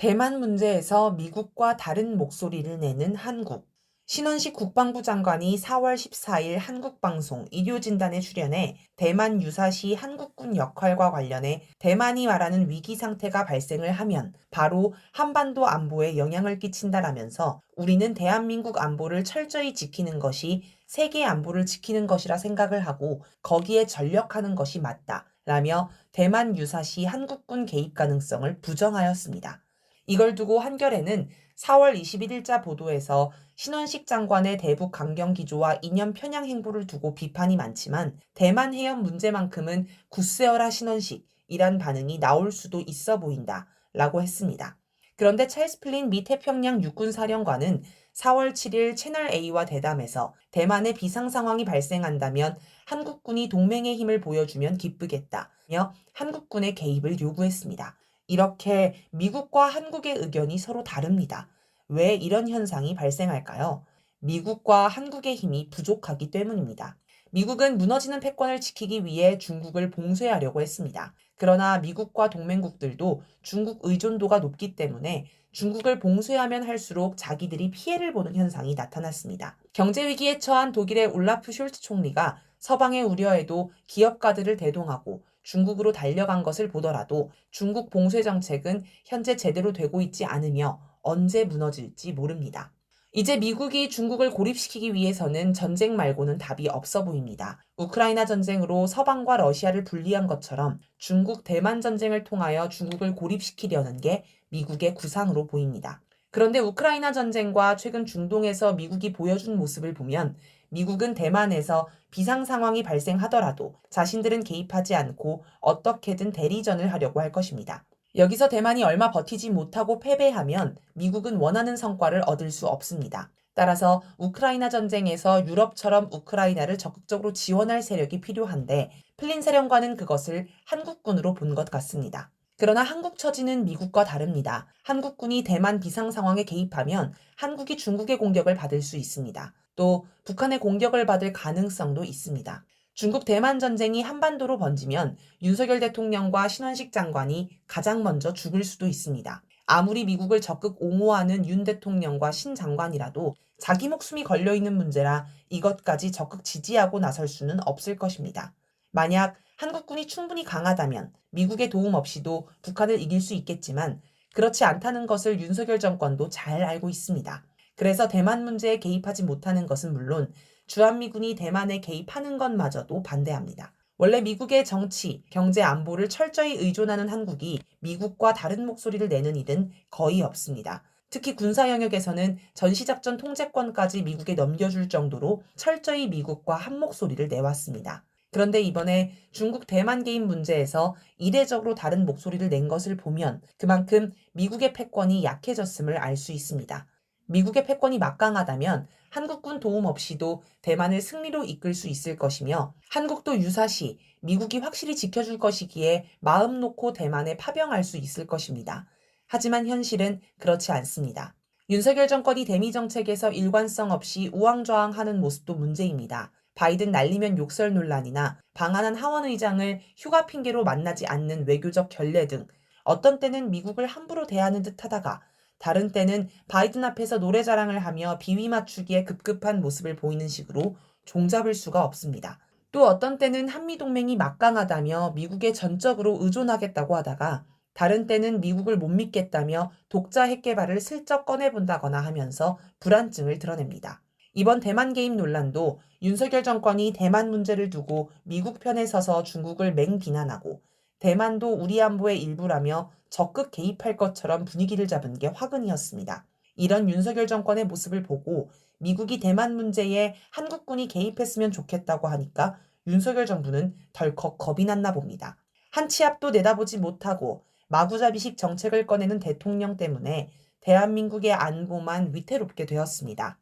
대만 문제에서 미국과 다른 목소리를 내는 한국. 신원식 국방부 장관이 4월 14일 한국방송 일요진단에 출연해 대만 유사시 한국군 역할과 관련해 대만이 말하는 위기 상태가 발생을 하면 바로 한반도 안보에 영향을 끼친다라면서 우리는 대한민국 안보를 철저히 지키는 것이 세계 안보를 지키는 것이라 생각을 하고 거기에 전력하는 것이 맞다. 라며 대만 유사시 한국군 개입 가능성을 부정하였습니다. 이걸 두고 한겨레는 4월 21일자 보도에서 신원식 장관의 대북 강경 기조와 이념 편향 행보를 두고 비판이 많지만 대만 해협 문제만큼은 굳세어라 신원식이란 반응이 나올 수도 있어 보인다 라고 했습니다. 그런데 찰스 플린 미 태평양 육군사령관은 4월 7일 채널A와 대담에서 대만에 비상 상황이 발생한다면 한국군이 동맹의 힘을 보여주면 기쁘겠다며 한국군의 개입을 요구했습니다. 이렇게 미국과 한국의 의견이 서로 다릅니다. 왜 이런 현상이 발생할까요? 미국과 한국의 힘이 부족하기 때문입니다. 미국은 무너지는 패권을 지키기 위해 중국을 봉쇄하려고 했습니다. 그러나 미국과 동맹국들도 중국 의존도가 높기 때문에 중국을 봉쇄하면 할수록 자기들이 피해를 보는 현상이 나타났습니다. 경제위기에 처한 독일의 올라프 숄트 총리가 서방의 우려에도 기업가들을 대동하고 중국으로 달려간 것을 보더라도 중국 봉쇄 정책은 현재 제대로 되고 있지 않으며 언제 무너질지 모릅니다. 이제 미국이 중국을 고립시키기 위해서는 전쟁 말고는 답이 없어 보입니다. 우크라이나 전쟁으로 서방과 러시아를 분리한 것처럼 중국 대만 전쟁을 통하여 중국을 고립시키려는 게 미국의 구상으로 보입니다. 그런데 우크라이나 전쟁과 최근 중동에서 미국이 보여준 모습을 보면 미국은 대만에서 비상 상황이 발생하더라도 자신들은 개입하지 않고 어떻게든 대리전을 하려고 할 것입니다. 여기서 대만이 얼마 버티지 못하고 패배하면 미국은 원하는 성과를 얻을 수 없습니다. 따라서 우크라이나 전쟁에서 유럽처럼 우크라이나를 적극적으로 지원할 세력이 필요한데 플린 사령관은 그것을 한국군으로 본 것 같습니다. 그러나 한국 처지는 미국과 다릅니다. 한국군이 대만 비상 상황에 개입하면 한국이 중국의 공격을 받을 수 있습니다. 또 북한의 공격을 받을 가능성도 있습니다. 중국 대만 전쟁이 한반도로 번지면 윤석열 대통령과 신원식 장관이 가장 먼저 죽을 수도 있습니다. 아무리 미국을 적극 옹호하는 윤 대통령과 신 장관이라도 자기 목숨이 걸려있는 문제라 이것까지 적극 지지하고 나설 수는 없을 것입니다. 만약 한국군이 충분히 강하다면 미국의 도움 없이도 북한을 이길 수 있겠지만 그렇지 않다는 것을 윤석열 정권도 잘 알고 있습니다. 그래서 대만 문제에 개입하지 못하는 것은 물론 주한미군이 대만에 개입하는 것마저도 반대합니다. 원래 미국의 정치, 경제 안보를 철저히 의존하는 한국이 미국과 다른 목소리를 내는 일은 거의 없습니다. 특히 군사 영역에서는 전시작전 통제권까지 미국에 넘겨줄 정도로 철저히 미국과 한 목소리를 내왔습니다. 그런데 이번에 중국 대만 개입 문제에서 이례적으로 다른 목소리를 낸 것을 보면 그만큼 미국의 패권이 약해졌음을 알 수 있습니다. 미국의 패권이 막강하다면 한국군 도움 없이도 대만을 승리로 이끌 수 있을 것이며 한국도 유사시 미국이 확실히 지켜줄 것이기에 마음 놓고 대만에 파병할 수 있을 것입니다. 하지만 현실은 그렇지 않습니다. 윤석열 정권이 대미 정책에서 일관성 없이 우왕좌왕하는 모습도 문제입니다. 바이든 날리면 욕설 논란이나 방한한 하원 의장을 휴가 핑계로 만나지 않는 외교적 결례 등 어떤 때는 미국을 함부로 대하는 듯 하다가 다른 때는 바이든 앞에서 노래 자랑을 하며 비위 맞추기에 급급한 모습을 보이는 식으로 종잡을 수가 없습니다. 또 어떤 때는 한미동맹이 막강하다며 미국에 전적으로 의존하겠다고 하다가 다른 때는 미국을 못 믿겠다며 독자 핵 개발을 슬쩍 꺼내본다거나 하면서 불안증을 드러냅니다. 이번 대만 개입 논란도 윤석열 정권이 대만 문제를 두고 미국 편에 서서 중국을 맹비난하고 대만도 우리 안보의 일부라며 적극 개입할 것처럼 분위기를 잡은 게 화근이었습니다. 이런 윤석열 정권의 모습을 보고 미국이 대만 문제에 한국군이 개입했으면 좋겠다고 하니까 윤석열 정부는 덜컥 겁이 났나 봅니다. 한 치 앞도 내다보지 못하고 마구잡이식 정책을 꺼내는 대통령 때문에 대한민국의 안보만 위태롭게 되었습니다.